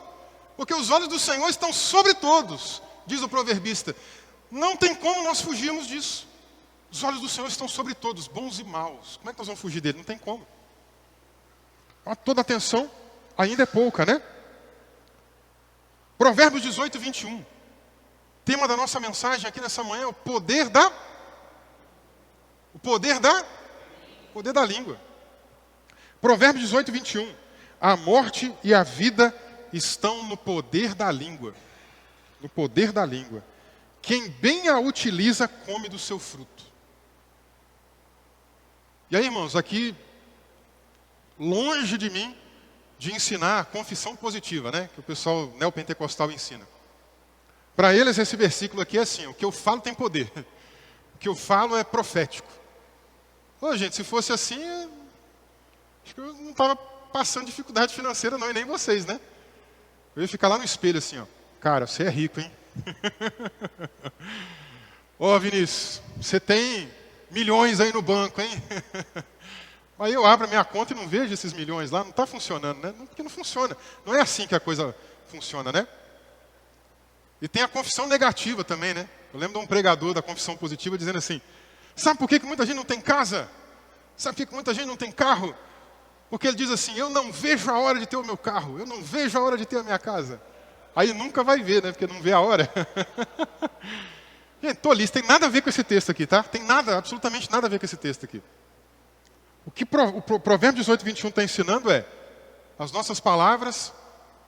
Porque os olhos do Senhor estão sobre todos, diz o proverbista. Não tem como nós fugirmos disso. Os olhos do Senhor estão sobre todos, bons e maus. Como é que nós vamos fugir dele? Não tem como. Toda atenção ainda é pouca, né? Provérbios 18, 21. Tema da nossa mensagem aqui nessa manhã é o poder da língua. Provérbios 18, 21. A morte e a vida estão no poder da língua. No poder da língua. Quem bem a utiliza, come do seu fruto. E aí, irmãos, aqui, longe de mim, de ensinar a confissão positiva, né? Que o pessoal neopentecostal ensina. Para eles, esse versículo aqui é assim, o que eu falo tem poder. O que eu falo é profético. Ô, gente, se fosse assim, acho que eu não estava passando dificuldade financeira não, e nem vocês, né? Eu ia ficar lá no espelho assim, ó. Cara, você é rico, hein? Ô, Vinícius, você tem milhões aí no banco, hein? Aí eu abro a minha conta e não vejo esses milhões lá, não está funcionando, né? Porque não funciona. Não é assim que a coisa funciona, né? E tem a confissão negativa também, né? Eu lembro de um pregador da confissão positiva dizendo assim, sabe por que muita gente não tem casa? Sabe por que muita gente não tem carro? Porque ele diz assim, eu não vejo a hora de ter o meu carro, eu não vejo a hora de ter a minha casa. Aí nunca vai ver, né? Porque não vê a hora. Gente, tolice, tem nada a ver com esse texto aqui, tá? Tem nada, absolutamente nada a ver com esse texto aqui. O que o Provérbios 18, 21 está ensinando é, as nossas palavras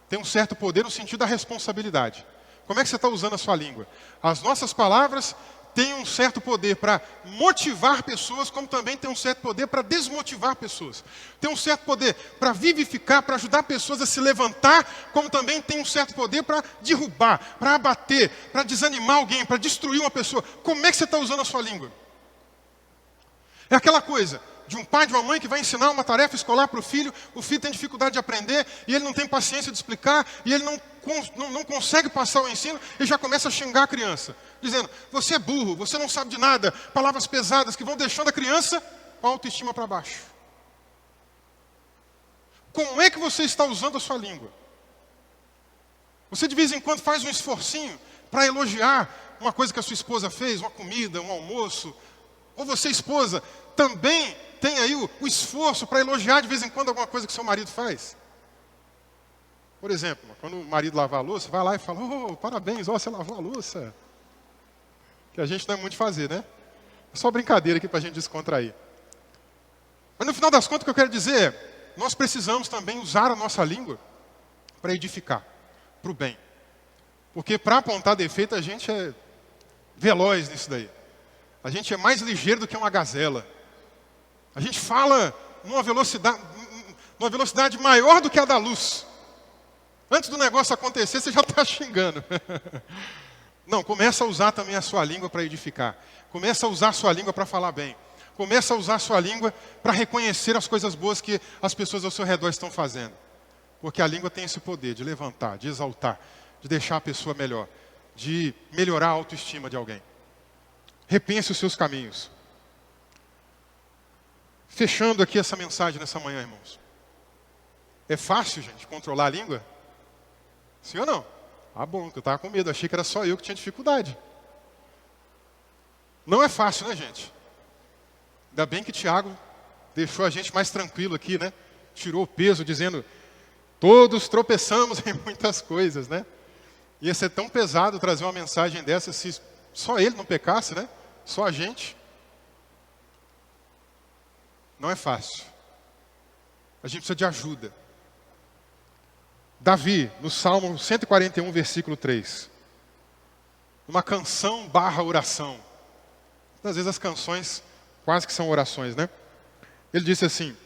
têm um certo poder no sentido da responsabilidade. Como é que você está usando a sua língua? As nossas palavras têm um certo poder para motivar pessoas, como também tem um certo poder para desmotivar pessoas. Tem um certo poder para vivificar, para ajudar pessoas a se levantar, como também tem um certo poder para derrubar, para abater, para desanimar alguém, para destruir uma pessoa. Como é que você está usando a sua língua? É aquela coisa de um pai, de uma mãe que vai ensinar uma tarefa escolar para o filho tem dificuldade de aprender, e ele não tem paciência de explicar, e ele não não consegue passar o ensino e já começa a xingar a criança, dizendo, você é burro, você não sabe de nada, palavras pesadas que vão deixando a criança com a autoestima para baixo. Como é que você está usando a sua língua? Você de vez em quando faz um esforcinho para elogiar uma coisa que a sua esposa fez, uma comida, um almoço. Ou você, esposa, também tem aí o esforço para elogiar de vez em quando alguma coisa que seu marido faz. Por exemplo, quando o marido lavar a louça, vai lá e fala, oh, parabéns, ó, você lavou a louça. Que a gente não é muito de fazer, né? É só brincadeira aqui para a gente descontrair. Mas no final das contas, o que eu quero dizer é, nós precisamos também usar a nossa língua para edificar, para o bem. Porque para apontar defeito, a gente é veloz nisso daí. A gente é mais ligeiro do que uma gazela. A gente fala numa velocidade maior do que a da luz. Antes do negócio acontecer, você já está xingando. Não, começa a usar também a sua língua para edificar. Começa a usar a sua língua para falar bem. Começa a usar a sua língua para reconhecer as coisas boas que as pessoas ao seu redor estão fazendo. Porque a língua tem esse poder de levantar, de exaltar, de deixar a pessoa melhor, de melhorar a autoestima de alguém. Repense os seus caminhos. Fechando aqui essa mensagem nessa manhã, irmãos. É fácil, gente, controlar a língua? Sim ou não? Ah, bom, eu estava com medo, achei que era só eu que tinha dificuldade. Não é fácil, né, gente? Ainda bem que Tiago deixou a gente mais tranquilo aqui, né? Tirou o peso, dizendo, todos tropeçamos em muitas coisas, né? Ia ser tão pesado trazer uma mensagem dessa se só ele não pecasse, né? Só a gente. Não é fácil. A gente precisa de ajuda. Davi, no Salmo 141, versículo 3. Uma canção / oração. Às vezes as canções quase que são orações, né? Ele disse assim,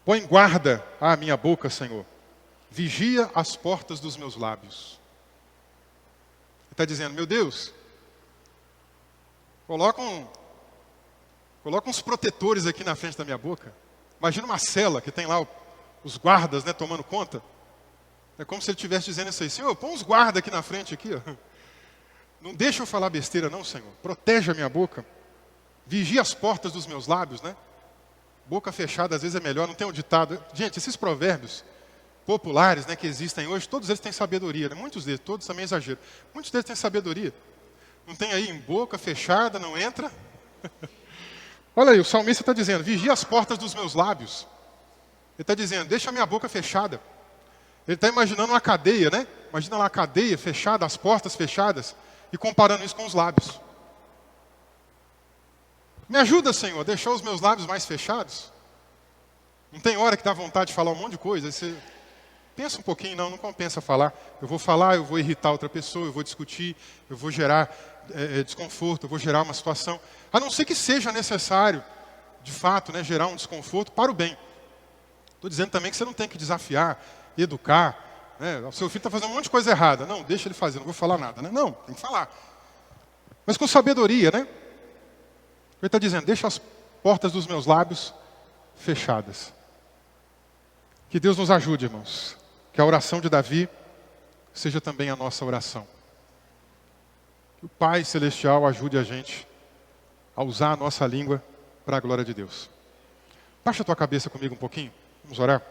põe guarda à minha boca, Senhor. Vigia as portas dos meus lábios. Ele está dizendo, meu Deus, coloca uns protetores aqui na frente da minha boca. Imagina uma cela que tem lá os guardas, né, tomando conta. É como se ele estivesse dizendo isso aí. Senhor, põe uns guardas aqui na frente. Aqui, ó. Não deixa eu falar besteira não, Senhor. Protege a minha boca. Vigia as portas dos meus lábios, né? Boca fechada às vezes é melhor. Não tem um ditado. Gente, esses provérbios populares, né, que existem hoje, todos eles têm sabedoria. Né? Muitos deles, todos também exagero. Muitos deles têm sabedoria. Não tem aí, em boca fechada, não entra. Olha aí, o salmista está dizendo, vigia as portas dos meus lábios. Ele está dizendo, deixa a minha boca fechada. Ele está imaginando uma cadeia, né? Imagina lá a cadeia fechada, as portas fechadas, e comparando isso com os lábios. Me ajuda, Senhor, a deixar os meus lábios mais fechados. Não tem hora que dá vontade de falar um monte de coisa. Aí você pensa um pouquinho, não compensa falar. Eu vou falar, eu vou irritar outra pessoa, eu vou discutir, eu vou gerar desconforto, eu vou gerar uma situação. A não ser que seja necessário, de fato, né, gerar um desconforto para o bem. Estou dizendo também que você não tem que desafiar, educar. Né? O seu filho está fazendo um monte de coisa errada. Não, deixa ele fazer, não vou falar nada. Né? Não, tem que falar. Mas com sabedoria, né? Ele está dizendo, deixa as portas dos meus lábios fechadas. Que Deus nos ajude, irmãos. Que a oração de Davi seja também a nossa oração. Que o Pai Celestial ajude a gente a usar a nossa língua para a glória de Deus. Baixa a tua cabeça comigo um pouquinho. Vamos orar.